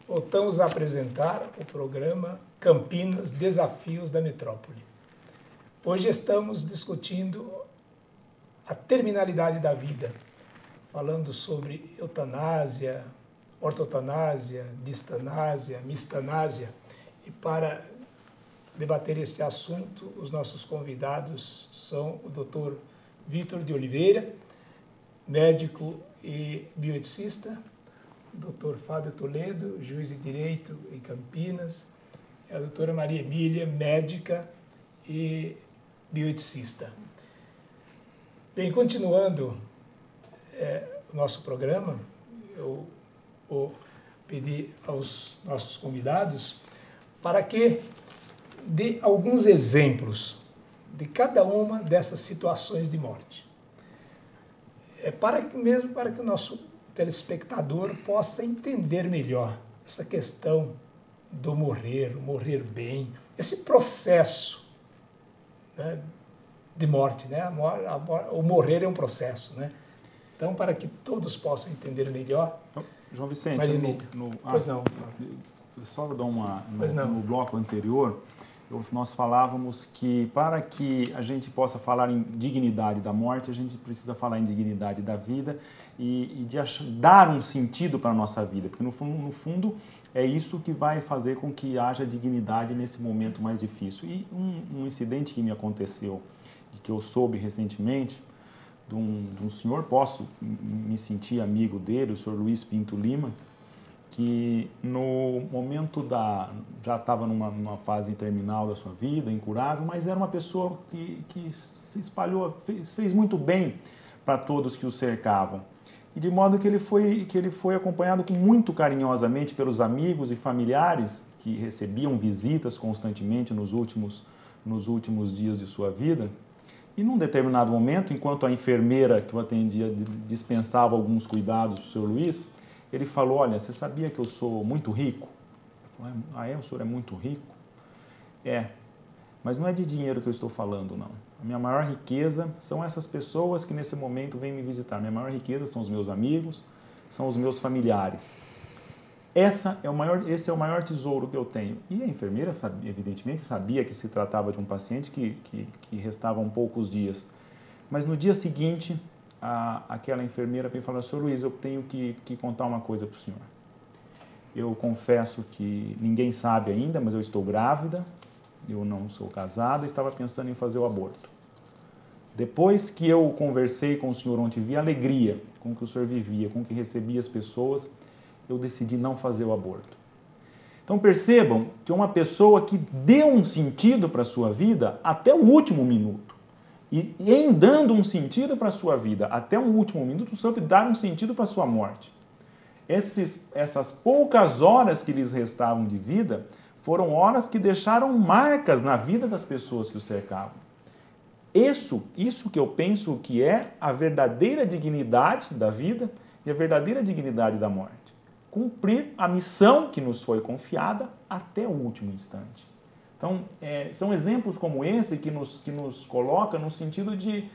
voltamos a apresentar o programa Campinas Desafios da Metrópole. Hoje estamos discutindo a terminalidade da vida, falando sobre eutanásia, ortotanásia, distanásia, mistanásia. E para debater este assunto, os nossos convidados são o Dr. Vitor de Oliveira, médico e bioeticista, o Dr. Fábio Toledo, juiz de direito em Campinas, e a doutora Maria Emília, médica e bioeticista. Bem, continuando o nosso programa, eu vou pedir aos nossos convidados para que dê alguns exemplos de cada uma dessas situações de morte. Para que o nosso telespectador possa entender melhor essa questão do morrer, o morrer bem, esse processo, né, de morte, né? O morrer é um processo, né? Então, para que todos possam entender melhor. Então, João Vicente, pois não. Só dar no bloco anterior, nós falávamos que para que a gente possa falar em dignidade da morte, a gente precisa falar em dignidade da vida e dar um sentido para a nossa vida, porque no fundo é isso que vai fazer com que haja dignidade nesse momento mais difícil. E um incidente que me aconteceu e que eu soube recentemente, de um senhor, posso me sentir amigo dele, o senhor Luiz Pinto Lima, que no momento já estava numa fase terminal da sua vida, incurável, mas era uma pessoa que se espalhou, fez muito bem para todos que o cercavam. E de modo que ele foi acompanhado muito carinhosamente pelos amigos e familiares que recebiam visitas constantemente nos últimos dias de sua vida. E num determinado momento, enquanto a enfermeira que o atendia dispensava alguns cuidados para o senhor Luiz, ele falou: olha, você sabia que eu sou muito rico? Eu falei: ah, o senhor é muito rico? Mas não é de dinheiro que eu estou falando, não. A minha maior riqueza são essas pessoas que nesse momento vêm me visitar. A minha maior riqueza são os meus amigos, são os meus familiares. Esse é o maior tesouro que eu tenho. E a enfermeira, evidentemente, sabia que se tratava de um paciente que restavam poucos dias. Mas no dia seguinte, aquela enfermeira veio falar: senhor Luiz, eu tenho que contar uma coisa para o senhor. Eu confesso que ninguém sabe ainda, mas eu estou grávida, eu não sou casada, estava pensando em fazer o aborto. Depois que eu conversei com o senhor ontem, vi a alegria com que o senhor vivia, com que recebia as pessoas, eu decidi não fazer o aborto. Então percebam que uma pessoa que deu um sentido para a sua vida até o último minuto, e em dando um sentido para a sua vida até o último minuto, soube dar um sentido para a sua morte. Essas poucas horas que lhes restavam de vida foram horas que deixaram marcas na vida das pessoas que o cercavam. Isso que eu penso que é a verdadeira dignidade da vida e a verdadeira dignidade da morte. Cumprir a missão que nos foi confiada até o último instante. Então, são exemplos como esse que nos coloca no sentido de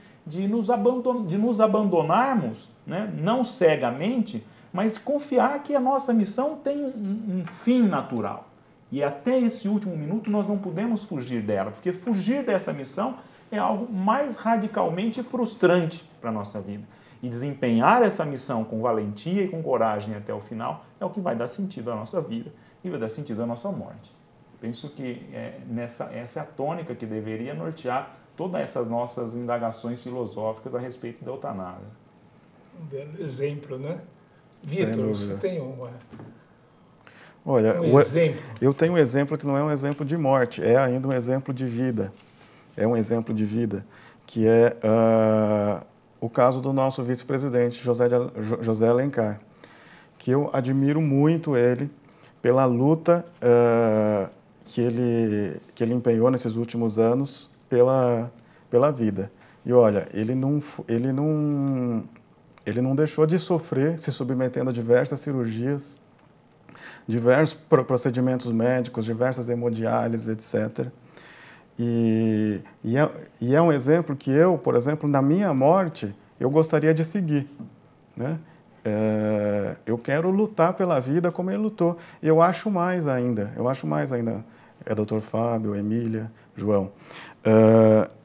nos abandonarmos, né? Não cegamente, mas confiar que a nossa missão tem um fim natural. E até esse último minuto nós não podemos fugir dela, porque fugir dessa missão é algo mais radicalmente frustrante para a nossa vida. E desempenhar essa missão com valentia e com coragem até o final é o que vai dar sentido à nossa vida e vai dar sentido à nossa morte. Penso que essa é a tônica que deveria nortear todas essas nossas indagações filosóficas a respeito da eutanásia. Um belo exemplo, né? Vitor, você tem um exemplo? Eu tenho um exemplo que não é um exemplo de morte, é ainda um exemplo de vida. É um exemplo de vida, que é o caso do nosso vice-presidente, José Alencar, que eu admiro muito ele pela luta que ele empenhou nesses últimos anos pela vida. E olha, ele não deixou de sofrer, se submetendo a diversas cirurgias, diversos procedimentos médicos, diversas hemodiálises, etc. E é um exemplo que eu, por exemplo, na minha morte, eu gostaria de seguir, né? eu quero lutar pela vida como ele lutou. E eu acho mais ainda, Dr. Fábio, Emília, João.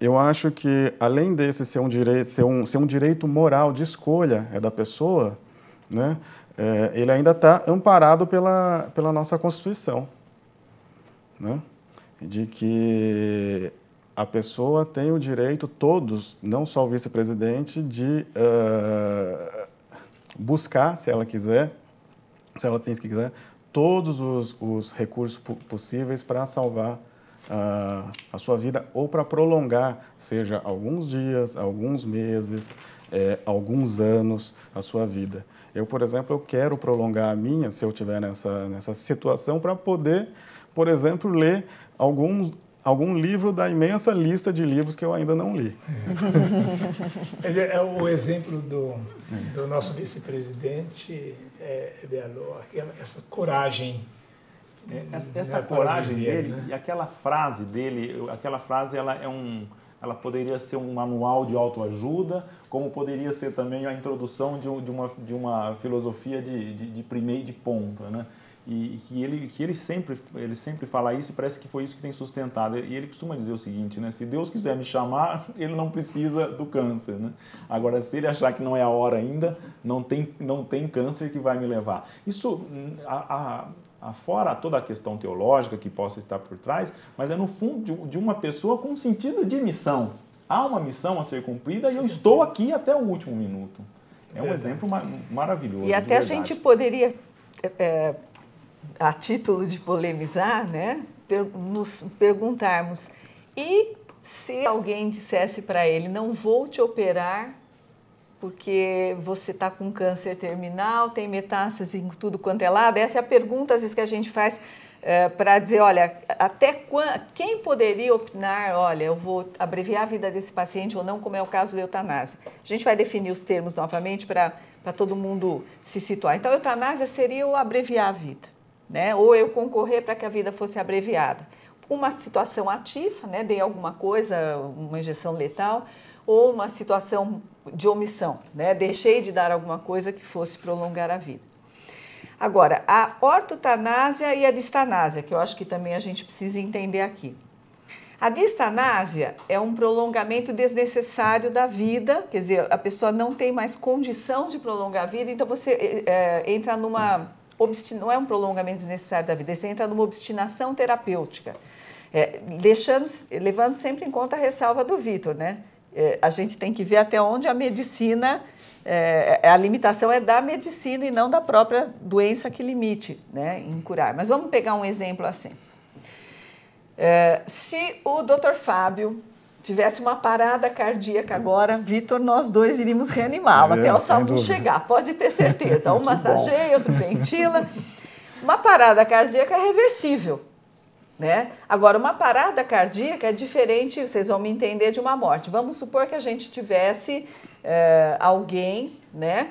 Eu acho que, além desse ser um direito moral de escolha da pessoa, né, ele ainda está amparado pela nossa Constituição, né, de que a pessoa tem o direito, todos, não só o vice-presidente, de buscar, se ela quiser, se ela assim quiser, todos os recursos possíveis para salvar a sua vida ou para prolongar, seja alguns dias, alguns meses, alguns anos, a sua vida. Eu, por exemplo, eu quero prolongar a minha, se eu estiver nessa situação, para poder, por exemplo, ler algum livro da imensa lista de livros que eu ainda não li. É o exemplo do nosso vice-presidente, Belo, essa coragem. Essa coragem dele, né? E aquela frase dele, ela poderia ser um manual de autoajuda, como poderia ser também a introdução de uma filosofia de primeiro de ponta, né? E que ele sempre fala isso, e parece que foi isso que tem sustentado. E ele costuma dizer o seguinte, né? Se Deus quiser me chamar, ele não precisa do câncer, né? Agora, se ele achar que não é a hora ainda, não tem câncer que vai me levar. Isso, fora toda a questão teológica que possa estar por trás, mas é no fundo de uma pessoa com sentido de missão. Há uma missão a ser cumprida. Sim. E eu estou aqui até o último minuto. É um exemplo maravilhoso. E até a gente poderia... a título de polemizar, né, nos perguntarmos, e se alguém dissesse para ele, não vou te operar porque você está com câncer terminal, tem metástase em tudo quanto é lado? Essa é a pergunta, às vezes, que a gente faz para dizer, olha, quem poderia opinar, olha, eu vou abreviar a vida desse paciente ou não, como é o caso da eutanásia. A gente vai definir os termos novamente para todo mundo se situar. Então, a eutanásia seria o abreviar a vida, né? Ou eu concorrer para que a vida fosse abreviada. Uma situação ativa, né? Dei alguma coisa, uma injeção letal, ou uma situação de omissão, né? Deixei de dar alguma coisa que fosse prolongar a vida. Agora, a ortotanásia e a distanásia, que eu acho que também a gente precisa entender aqui. A distanásia é um prolongamento desnecessário da vida, quer dizer, a pessoa não tem mais condição de prolongar a vida, então você entra numa... não é um prolongamento desnecessário da vida, você entra numa obstinação terapêutica, levando sempre em conta a ressalva do Vitor, né? A gente tem que ver até onde a medicina, a limitação é da medicina e não da própria doença que limite, né, em curar. Mas vamos pegar um exemplo assim. Se o Dr. Fábio tivesse uma parada cardíaca agora, Vitor, nós dois iríamos reanimá-lo até o SAMU chegar, pode ter certeza. Um massageia, outro ventila. Uma parada cardíaca é reversível, né? Agora, uma parada cardíaca é diferente, vocês vão me entender, de uma morte. Vamos supor que a gente tivesse alguém, né,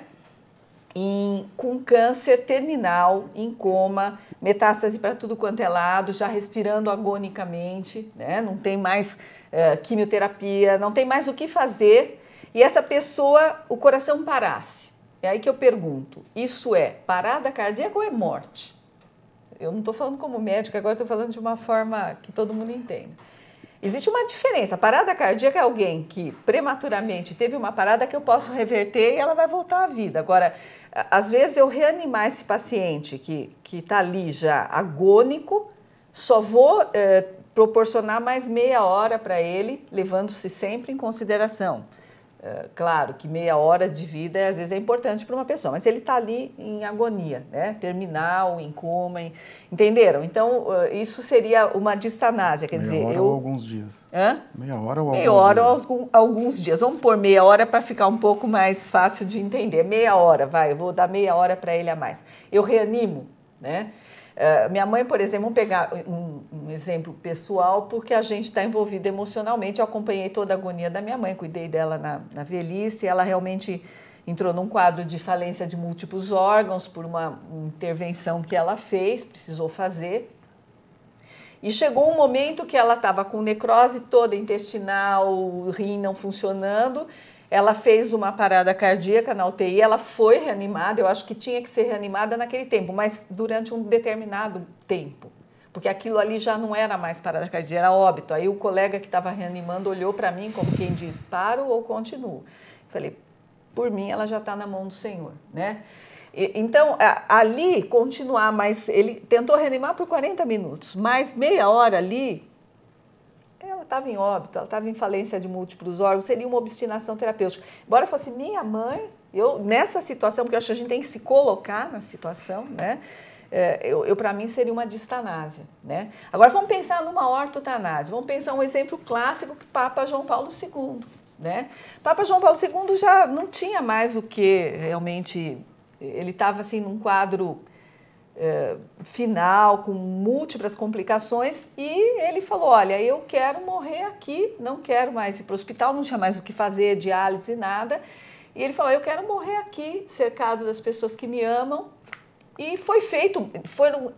com câncer terminal, em coma, metástase para tudo quanto é lado, já respirando agonicamente, né? Não tem mais quimioterapia, não tem mais o que fazer, e essa pessoa, o coração parasse. É aí que eu pergunto, isso é parada cardíaca ou é morte? Eu não estou falando como médica, agora estou falando de uma forma que todo mundo entenda. Existe uma diferença. A parada cardíaca é alguém que prematuramente teve uma parada que eu posso reverter e ela vai voltar à vida. Agora, às vezes eu reanimar esse paciente que está ali já agônico, só vou proporcionar mais meia hora para ele, levando-se sempre em consideração. Claro que meia hora de vida às vezes é importante para uma pessoa, mas ele está ali em agonia, né? Terminal, em coma, entenderam? Então, isso seria uma distanásia, quer dizer... Meia hora ou alguns dias? Hã? Meia hora ou alguns dias? Meia hora ou alguns dias. Vamos pôr meia hora para ficar um pouco mais fácil de entender. Meia hora, vai, eu vou dar meia hora para ele a mais. Eu reanimo, né? Minha mãe, por exemplo, vamos pegar um exemplo pessoal, porque a gente está envolvido emocionalmente. Eu acompanhei toda a agonia da minha mãe, cuidei dela na velhice. Ela realmente entrou num quadro de falência de múltiplos órgãos por uma intervenção que ela fez, precisou fazer. E chegou um momento que ela estava com necrose toda intestinal, o rim não funcionando, Ela fez uma parada cardíaca na UTI, ela foi reanimada, eu acho que tinha que ser reanimada naquele tempo, mas durante um determinado tempo, porque aquilo ali já não era mais parada cardíaca, era óbito. Aí o colega que estava reanimando olhou para mim como quem diz, paro ou continuo? Falei, por mim ela já está na mão do Senhor, né? Então, ali continuar, mas ele tentou reanimar por 40 minutos, mais meia hora ali, ela estava em óbito, ela estava em falência de múltiplos órgãos, seria uma obstinação terapêutica. Embora fosse minha mãe, eu nessa situação, porque eu acho que a gente tem que se colocar na situação, né? Para mim seria uma distanásia, né? Agora vamos pensar numa ortotanásia, vamos pensar um exemplo clássico que Papa João Paulo II, né? Papa João Paulo II já não tinha mais o que realmente, ele estava assim num quadro final, com múltiplas complicações, e ele falou, olha, eu quero morrer aqui, não quero mais ir para o hospital, não tinha mais o que fazer, diálise, nada, e ele falou, eu quero morrer aqui, cercado das pessoas que me amam, e foi feito,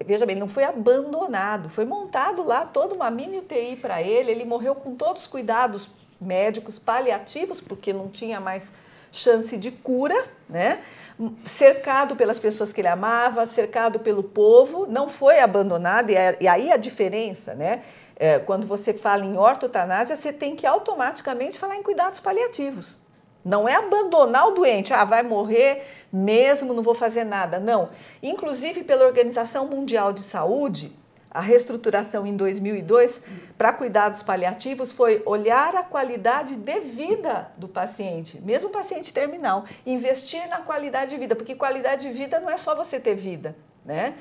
veja bem, ele não foi abandonado, foi montado lá toda uma mini UTI para ele morreu com todos os cuidados médicos paliativos, porque não tinha mais chance de cura, né? Cercado pelas pessoas que ele amava, cercado pelo povo, não foi abandonado, e aí a diferença, né? Quando você fala em ortotanásia, você tem que automaticamente falar em cuidados paliativos. Não é abandonar o doente, vai morrer mesmo, não vou fazer nada, não. Inclusive, pela Organização Mundial de Saúde, a reestruturação em 2002 para cuidados paliativos foi olhar a qualidade de vida do paciente, mesmo paciente terminal, investir na qualidade de vida, porque qualidade de vida não é só você ter vida, né?